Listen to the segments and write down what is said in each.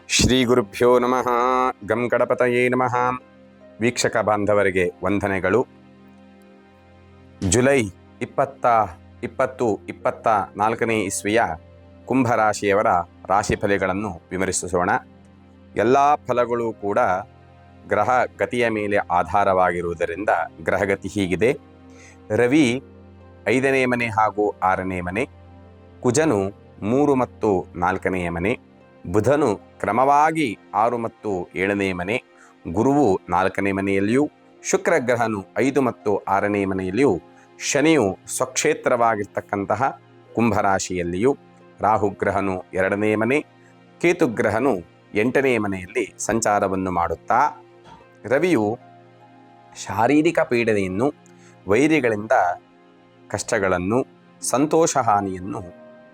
ಶ್ರೀ ಗುರುಭ್ಯೋ ನಮಃ. ಗಂ ಗಣಪತಯೇ ನಮಃ. ವೀಕ್ಷಕ ಬಾಂಧವರಿಗೆ ವಂದನೆಗಳು. ಜುಲೈ 2024 ಇಸ್ವಿಯ ಕುಂಭರಾಶಿಯವರ ರಾಶಿ ಫಲಗಳನ್ನು ವಿಮರ್ಶಿಸೋಣ. ಎಲ್ಲ ಫಲಗಳು ಕೂಡ ಗ್ರಹ ಗತಿಯ ಮೇಲೆ ಆಧಾರವಾಗಿರುವುದರಿಂದ ಗ್ರಹಗತಿ ಹೀಗಿದೆ. ರವಿ 5ನೇ ಮನೆ ಹಾಗೂ 6ನೇ ಮನೆ, ಕುಜನು 3 ಮತ್ತು 4ನೇ ಮನೆ, ಬುಧನು ಕ್ರಮವಾಗಿ 6 ಮತ್ತು 7ನೇ ಮನೆ, ಗುರುವು 4ನೇ ಮನೆಯಲ್ಲಿಯೂ, ಶುಕ್ರ ಗ್ರಹನು 5 ಮತ್ತು 6ನೇ ಮನೆಯಲ್ಲಿಯೂ, ಶನಿಯು ಸ್ವಕ್ಷೇತ್ರವಾಗಿರ್ತಕ್ಕಂತಹ ಕುಂಭರಾಶಿಯಲ್ಲಿಯೂ, ರಾಹುಗ್ರಹನು 2ನೇ ಮನೆ, ಕೇತುಗ್ರಹನು 8ನೇ ಮನೆಯಲ್ಲಿ ಸಂಚಾರವನ್ನು ಮಾಡುತ್ತಾ, ರವಿಯು ಶಾರೀರಿಕ ಪೀಡನೆಯನ್ನು, ವೈರಿಗಳಿಂದ ಕಷ್ಟಗಳನ್ನು, ಸಂತೋಷ ಹಾನಿಯನ್ನು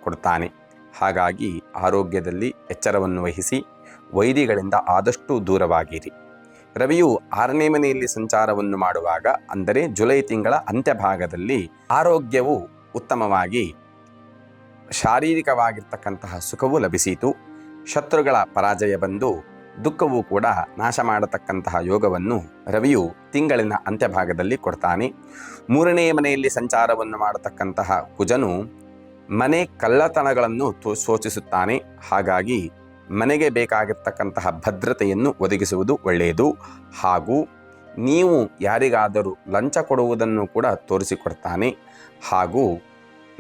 ಕೊಡ್ತಾನೆ. ಹಾಗಾಗಿ ಆರೋಗ್ಯದಲ್ಲಿ ಎಚ್ಚರವನ್ನು ವಹಿಸಿ ವೈರಿಗಳಿಂದ ಆದಷ್ಟು ದೂರವಾಗಿರಿ. ರವಿಯು 6ನೇ ಮನೆಯಲ್ಲಿ ಸಂಚಾರವನ್ನು ಮಾಡುವಾಗ, ಅಂದರೆ ಜುಲೈ ತಿಂಗಳ ಅಂತ್ಯಭಾಗದಲ್ಲಿ ಆರೋಗ್ಯವು ಉತ್ತಮವಾಗಿ ಶಾರೀರಿಕವಾಗಿರ್ತಕ್ಕಂತಹ ಸುಖವು ಲಭಿಸಿತು. ಶತ್ರುಗಳ ಪರಾಜಯ ಬಂದು ದುಃಖವೂ ಕೂಡ ನಾಶ ಮಾಡತಕ್ಕಂತಹ ಯೋಗವನ್ನು ರವಿಯು ತಿಂಗಳಿನ ಅಂತ್ಯಭಾಗದಲ್ಲಿ ಕೊಡ್ತಾನೆ. 3ನೇ ಮನೆಯಲ್ಲಿ ಸಂಚಾರವನ್ನು ಮಾಡತಕ್ಕಂತಹ ಕುಜನು ಮನೆ ಕಳ್ಳತನಗಳನ್ನು ಸೂಚಿಸುತ್ತಾನೆ. ಹಾಗಾಗಿ ಮನೆಗೆ ಬೇಕಾಗಿರ್ತಕ್ಕಂತಹ ಭದ್ರತೆಯನ್ನು ಒದಗಿಸುವುದು ಒಳ್ಳೆಯದು. ಹಾಗೂ ನೀವು ಯಾರಿಗಾದರೂ ಲಂಚ ಕೊಡುವುದನ್ನು ಕೂಡ ತೋರಿಸಿಕೊಡ್ತಾನೆ. ಹಾಗೂ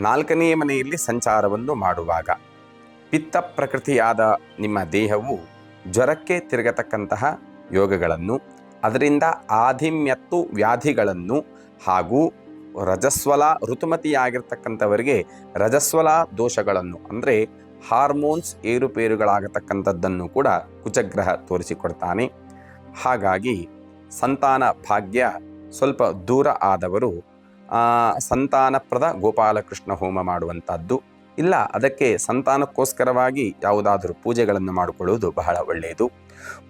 4ನೇ ಮನೆಯಲ್ಲಿ ಸಂಚಾರವನ್ನು ಮಾಡುವಾಗ ಪಿತ್ತ ಪ್ರಕೃತಿಯಾದ ನಿಮ್ಮ ದೇಹವು ಜ್ವರಕ್ಕೆ ತಿರುಗತಕ್ಕಂತಹ ಯೋಗಗಳನ್ನು, ಅದರಿಂದ ಆಧಿಮ್ಯತ್ತು ವ್ಯಾಧಿಗಳನ್ನು, ಹಾಗೂ ರಜಸ್ವಲ ಋತುಮತಿಯಾಗಿರ್ತಕ್ಕಂಥವರಿಗೆ ರಜಸ್ವಲ ದೋಷಗಳನ್ನು, ಅಂದರೆ ಹಾರ್ಮೋನ್ಸ್ ಏರುಪೇರುಗಳಾಗತಕ್ಕಂಥದ್ದನ್ನು ಕೂಡ ಕುಜಗ್ರಹ ತೋರಿಸಿಕೊಡ್ತಾನೆ. ಹಾಗಾಗಿ ಸಂತಾನ ಭಾಗ್ಯ ಸ್ವಲ್ಪ ದೂರ ಆದವರು ಸಂತಾನಪ್ರದ ಗೋಪಾಲಕೃಷ್ಣ ಹೋಮ ಮಾಡುವಂಥದ್ದು, ಇಲ್ಲ ಅದಕ್ಕೆ ಸಂತಾನಕ್ಕೋಸ್ಕರವಾಗಿ ಯಾವುದಾದರೂ ಪೂಜೆಗಳನ್ನು ಮಾಡಿಕೊಳ್ಳುವುದು ಬಹಳ ಒಳ್ಳೆಯದು.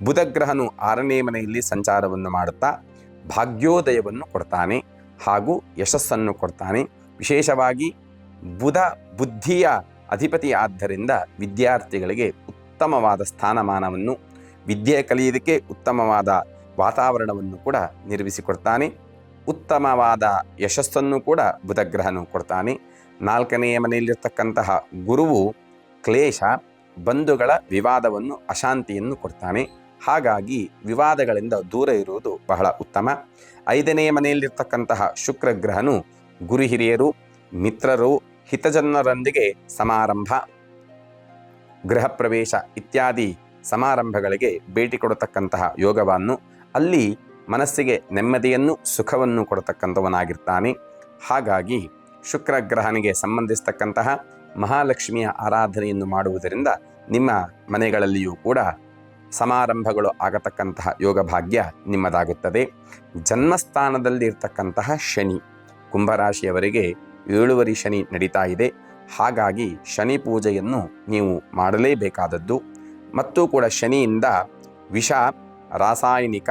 ಬುಧಗ್ರಹನು 6ನೇ ಮನೆಯಲ್ಲಿ ಸಂಚಾರವನ್ನು ಮಾಡುತ್ತಾ ಭಾಗ್ಯೋದಯವನ್ನು ಕೊಡ್ತಾನೆ ಹಾಗೂ ಯಶಸ್ಸನ್ನು ಕೊಡ್ತಾನೆ. ವಿಶೇಷವಾಗಿ ಬುಧ ಬುದ್ಧಿಯ ಅಧಿಪತಿ ಆದ್ದರಿಂದ ವಿದ್ಯಾರ್ಥಿಗಳಿಗೆ ಉತ್ತಮವಾದ ಸ್ಥಾನಮಾನವನ್ನು, ವಿದ್ಯೆ ಕಲಿಯುವುದಕ್ಕೆ ಉತ್ತಮವಾದ ವಾತಾವರಣವನ್ನು ಕೂಡ ನಿರ್ಮಿಸಿಕೊಡ್ತಾನೆ. ಉತ್ತಮವಾದ ಯಶಸ್ಸನ್ನು ಕೂಡ ಬುಧಗ್ರಹನು ಕೊಡ್ತಾನೆ. 4ನೇ ಮನೆಯಲ್ಲಿರ್ತಕ್ಕಂತಹ ಗುರುವು ಕ್ಲೇಶ, ಬಂಧುಗಳ ವಿವಾದವನ್ನು, ಅಶಾಂತಿಯನ್ನು ಕೊಡ್ತಾನೆ. ಹಾಗಾಗಿ ವಿವಾದಗಳಿಂದ ದೂರ ಇರುವುದು ಬಹಳ ಉತ್ತಮ. 5ನೇ ಮನೆಯಲ್ಲಿರ್ತಕ್ಕಂತಹ ಶುಕ್ರ ಗ್ರಹನು ಗುರು ಹಿರಿಯರು, ಮಿತ್ರರು, ಹಿತಜನರೊಂದಿಗೆ ಸಮಾರಂಭ, ಗೃಹ ಪ್ರವೇಶ ಇತ್ಯಾದಿ ಸಮಾರಂಭಗಳಿಗೆ ಭೇಟಿ ಕೊಡತಕ್ಕಂತಹ ಯೋಗವನ್ನು, ಅಲ್ಲಿ ಮನಸ್ಸಿಗೆ ನೆಮ್ಮದಿಯನ್ನು, ಸುಖವನ್ನು ಕೊಡತಕ್ಕಂಥವನಾಗಿರ್ತಾನೆ. ಹಾಗಾಗಿ ಶುಕ್ರ ಗ್ರಹನಿಗೆ ಸಂಬಂಧಿಸ್ತಕ್ಕಂತಹ ಮಹಾಲಕ್ಷ್ಮಿಯ ಆರಾಧನೆಯನ್ನು ಮಾಡುವುದರಿಂದ ನಿಮ್ಮ ಮನೆಗಳಲ್ಲಿಯೂ ಕೂಡ ಸಮಾರಂಭಗಳು ಆಗತಕ್ಕಂತಹ ಯೋಗ ಭಾಗ್ಯ ನಿಮ್ಮದಾಗುತ್ತದೆ. ಜನ್ಮಸ್ಥಾನದಲ್ಲಿ ಇರ್ತಕ್ಕಂತಹ ಶನಿ, ಕುಂಭರಾಶಿಯವರಿಗೆ 7ನೇ ಶನಿ ನಡೀತಾ ಇದೆ. ಹಾಗಾಗಿ ಶನಿ ಪೂಜೆಯನ್ನು ನೀವು ಮಾಡಲೇಬೇಕಾದದ್ದು. ಮತ್ತು ಕೂಡ ಶನಿಯಿಂದ ವಿಷ, ರಾಸಾಯನಿಕ,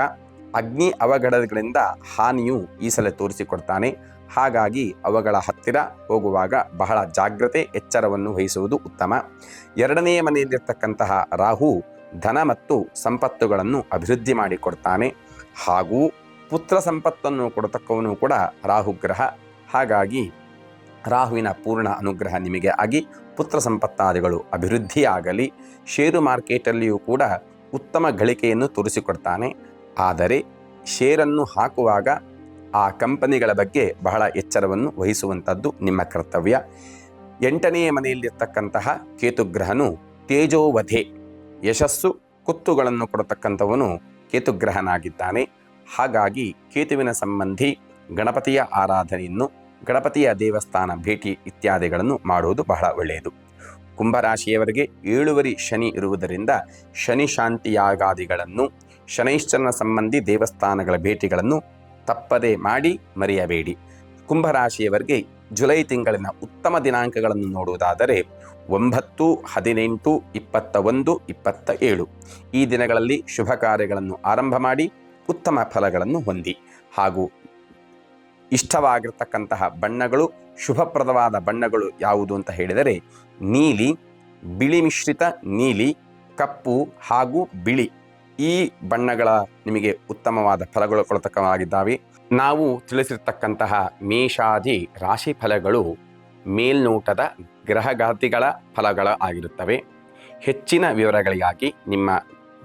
ಅಗ್ನಿ ಅವಘಡಗಳಿಂದ ಹಾನಿಯು ಈ ಸಲ ತೋರಿಸಿಕೊಡ್ತಾನೆ. ಹಾಗಾಗಿ ಅವುಗಳ ಹತ್ತಿರ ಹೋಗುವಾಗ ಬಹಳ ಜಾಗ್ರತೆ, ಎಚ್ಚರವನ್ನು ವಹಿಸುವುದು ಉತ್ತಮ. 2ನೇ ಮನೆಯಲ್ಲಿರ್ತಕ್ಕಂತಹ ರಾಹು ಧನ ಮತ್ತು ಸಂಪತ್ತುಗಳನ್ನು ಅಭಿವೃದ್ಧಿ ಮಾಡಿಕೊಡ್ತಾನೆ. ಹಾಗೂ ಪುತ್ರ ಸಂಪತ್ತನ್ನು ಕೊಡತಕ್ಕವನು ಕೂಡ ರಾಹುಗ್ರಹ. ಹಾಗಾಗಿ ರಾಹುವಿನ ಪೂರ್ಣ ಅನುಗ್ರಹ ನಿಮಗೆ ಆಗಿ ಪುತ್ರ ಸಂಪತ್ತಾದಿಗಳು ಅಭಿವೃದ್ಧಿಯಾಗಲಿ. ಷೇರು ಮಾರ್ಕೆಟಲ್ಲಿಯೂ ಕೂಡ ಉತ್ತಮ ಗಳಿಕೆಯನ್ನು ತೋರಿಸಿಕೊಡ್ತಾನೆ. ಆದರೆ ಷೇರನ್ನು ಹಾಕುವಾಗ ಆ ಕಂಪನಿಗಳ ಬಗ್ಗೆ ಬಹಳ ಎಚ್ಚರವನ್ನು ವಹಿಸುವಂಥದ್ದು ನಿಮ್ಮ ಕರ್ತವ್ಯ. 8ನೇ ಮನೆಯಲ್ಲಿರ್ತಕ್ಕಂತಹ ಕೇತುಗ್ರಹನು ತೇಜೋವಧೆ, ಯಶಸ್ಸು, ಕುತ್ತುಗಳನ್ನು ಕೊಡತಕ್ಕಂಥವನು ಕೇತುಗ್ರಹನಾಗಿದ್ದಾನೆ. ಹಾಗಾಗಿ ಕೇತುವಿನ ಸಂಬಂಧಿ ಗಣಪತಿಯ ಆರಾಧನೆಯನ್ನು, ಗಣಪತಿಯ ದೇವಸ್ಥಾನ ಭೇಟಿ ಇತ್ಯಾದಿಗಳನ್ನು ಮಾಡುವುದು ಬಹಳ ಒಳ್ಳೆಯದು. ಕುಂಭರಾಶಿಯವರಿಗೆ 7ನೇ ಶನಿ ಇರುವುದರಿಂದ ಶನಿ ಶಾಂತಿಯಾಗಾದಿಗಳನ್ನು, ಶನೈಶ್ಚರನ ಸಂಬಂಧಿ ದೇವಸ್ಥಾನಗಳ ಭೇಟಿಗಳನ್ನು ತಪ್ಪದೇ ಮಾಡಿ ಮರೆಯಬೇಡಿ. ಕುಂಭರಾಶಿಯವರಿಗೆ ಜುಲೈ ತಿಂಗಳಿನ ಉತ್ತಮ ದಿನಾಂಕಗಳನ್ನು ನೋಡುವುದಾದರೆ 9, 18, 21, 27 ಈ ದಿನಗಳಲ್ಲಿ ಶುಭ ಕಾರ್ಯಗಳನ್ನು ಆರಂಭ ಮಾಡಿ ಉತ್ತಮ ಫಲಗಳನ್ನು ಹೊಂದಿ. ಹಾಗೂ ಇಷ್ಟವಾಗಿರ್ತಕ್ಕಂತಹ ಬಣ್ಣಗಳು, ಶುಭಪ್ರದವಾದ ಬಣ್ಣಗಳು ಯಾವುದು ಅಂತ ಹೇಳಿದರೆ ನೀಲಿ, ಬಿಳಿ ಮಿಶ್ರಿತ ನೀಲಿ, ಕಪ್ಪು ಹಾಗೂ ಬಿಳಿ ಈ ಬಣ್ಣಗಳ ನಿಮಗೆ ಉತ್ತಮವಾದ ಫಲಗಳು ಕೊಡತಕ್ಕವಾಗಿದ್ದಾವೆ. ನಾವು ತಿಳಿಸಿರ್ತಕ್ಕಂತಹ ಮೇಷಾದಿ ರಾಶಿ ಫಲಗಳು ಮೇಲ್ನೋಟದ ಗ್ರಹಗಾತಿಗಳ ಫಲಗಳ ಆಗಿರುತ್ತವೆ. ಹೆಚ್ಚಿನ ವಿವರಗಳಿಗಾಗಿ ನಿಮ್ಮ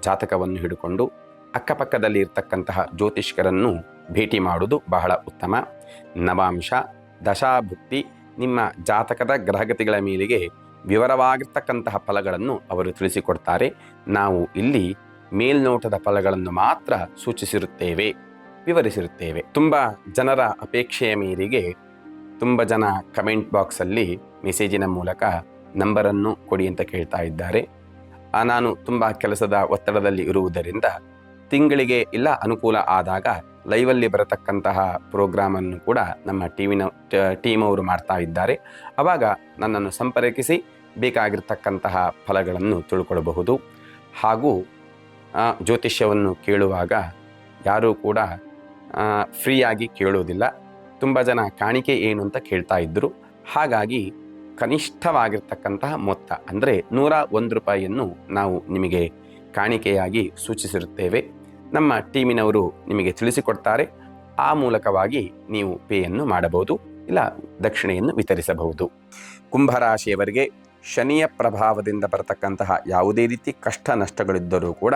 ಜಾತಕವನ್ನು ಹಿಡಿಕೊಂಡು ಅಕ್ಕಪಕ್ಕದಲ್ಲಿ ಇರತಕ್ಕಂತಹ ಜ್ಯೋತಿಷ್ಕರನ್ನು ಭೇಟಿ ಮಾಡುವುದು ಬಹಳ ಉತ್ತಮ. ನವಾಂಶ ದಶಾಭುಕ್ತಿ ನಿಮ್ಮ ಜಾತಕದ ಗ್ರಹಗತಿಗಳ ಮೇಲೆಗೆ ವಿವರವಾಗಿರ್ತಕ್ಕಂತಹ ಫಲಗಳನ್ನು ಅವರು ತಿಳಿಸಿಕೊಡ್ತಾರೆ. ನಾವು ಇಲ್ಲಿ ಮೇಲ್ನೋಟದ ಫಲಗಳನ್ನು ಮಾತ್ರ ಸೂಚಿಸಿರುತ್ತೇವೆ, ವಿವರಿಸಿರುತ್ತೇವೆ. ತುಂಬ ಜನರ ಅಪೇಕ್ಷೆಯ ಮೇರೆಗೆ ತುಂಬ ಜನ ಕಮೆಂಟ್ ಬಾಕ್ಸಲ್ಲಿ ಮೆಸೇಜಿನ ಮೂಲಕ ನಂಬರನ್ನು ಕೊಡಿ ಅಂತ ಕೇಳ್ತಾ ಇದ್ದಾರೆ. ನಾನು ತುಂಬ ಕೆಲಸದ ಒತ್ತಡದಲ್ಲಿ ಇರುವುದರಿಂದ ತಿಂಗಳಿಗೆ ಇಲ್ಲ ಅನುಕೂಲ ಆದಾಗ ಲೈವಲ್ಲಿ ಬರತಕ್ಕಂತಹ ಪ್ರೋಗ್ರಾಮನ್ನು ಕೂಡ ನಮ್ಮ ಟೀಮ್ ಅವರು ಮಾಡ್ತಾ ಇದ್ದಾರೆ. ಆವಾಗ ನನ್ನನ್ನು ಸಂಪರ್ಕಿಸಿ ಬೇಕಾಗಿರ್ತಕ್ಕಂತಹ ಫಲಗಳನ್ನು ತಿಳ್ಕೊಳ್ಬಹುದು. ಹಾಗೂ ಜ್ಯೋತಿಷ್ಯವನ್ನು ಕೇಳುವಾಗ ಯಾರೂ ಕೂಡ ಫ್ರೀಯಾಗಿ ಕೇಳೋದಿಲ್ಲ. ತುಂಬ ಜನ ಕಾಣಿಕೆ ಏನು ಅಂತ ಕೇಳ್ತಾ ಇದ್ದರು. ಹಾಗಾಗಿ ಕನಿಷ್ಠವಾಗಿರ್ತಕ್ಕಂತಹ ಮೊತ್ತ ಅಂದರೆ 101 ರೂಪಾಯಿಯನ್ನು ನಾವು ನಿಮಗೆ ಕಾಣಿಕೆಯಾಗಿ ಸೂಚಿಸಿರುತ್ತೇವೆ. ನಮ್ಮ ಟೀಮಿನವರು ನಿಮಗೆ ತಿಳಿಸಿಕೊಡ್ತಾರೆ. ಆ ಮೂಲಕವಾಗಿ ನೀವು ಪೇಯನ್ನು ಮಾಡಬಹುದು, ಇಲ್ಲ ದಕ್ಷಿಣೆಯನ್ನು ವಿತರಿಸಬಹುದು. ಕುಂಭರಾಶಿಯವರಿಗೆ ಶನಿಯ ಪ್ರಭಾವದಿಂದ ಬರತಕ್ಕಂತಹ ಯಾವುದೇ ರೀತಿ ಕಷ್ಟ ನಷ್ಟಗಳಿದ್ದರೂ ಕೂಡ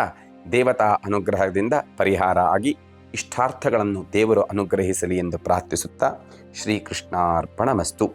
ದೇವತಾ ಅನುಗ್ರಹದಿಂದ ಪರಿಹಾರ ಆಗಿ ಇಷ್ಟಾರ್ಥಗಳನ್ನು ದೇವರು ಅನುಗ್ರಹಿಸಲಿ ಎಂದು ಪ್ರಾರ್ಥಿಸುತ್ತಾ ಶ್ರೀಕೃಷ್ಣಾರ್ಪಣಮಸ್ತು.